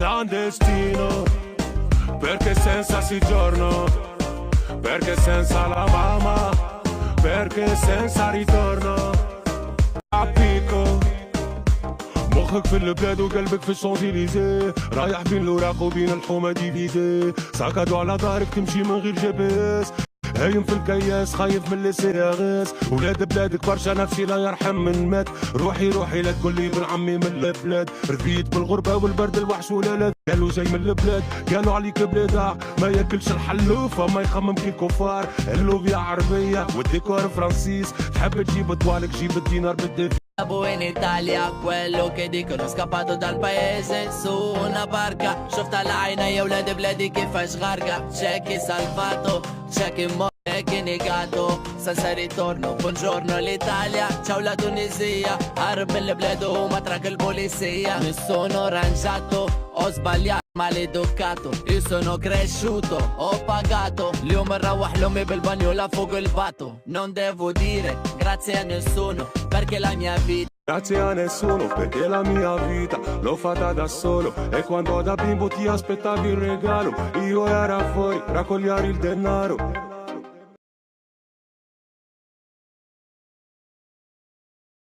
clandestino, perché senza soggiorno, perché senza la mamma, perché senza ritorno. عبيكو مخك في البلاد وقلبك في الشانزليزيه، رايح بين الوراق وبين الحومه ديفيدي، ساكادو على ظهرك تمشي من غير جي بي اس، هايم في الكياس خايف من اللي سياغس. ولاد بلادك برشا نفسي لا يرحم من مات، روحي روحي لا تقولي بن عمي من البلاد، رفيت بالغربه والبرد الوحش ولا قالوا جاي من البلاد، قالوا عليك بلاد ما ياكلش الحلوفه ما يخمم كي الكفار، اللوبيا عربيه والديكور فرانسيس، تحب تجيب طوالك جيب الدينار بالدفع. In Italia quello che dicono scappato dal paese su una barca, شفت على عيني يا ولاد بلادي كيفاش غارقة، c'è chi salvato, c'è chi muore, chi negato, senza ritorno, buongiorno l'Italia, ciao la Tunisia, هرب من البلاد وما تراك البوليسية، mi sono rangiato, ho sbagliato maleducato, io sono cresciuto, ho pagato, اليوم نروح لأمي بالبانيولا فوق الباتو, non devo dire grazie a nessuno perché la mia vita. Grazie a nessuno perché la mia vita l'ho fatta da solo, e quando da bimbo ti aspettavi il regalo io ero fuori raccogliere il denaro.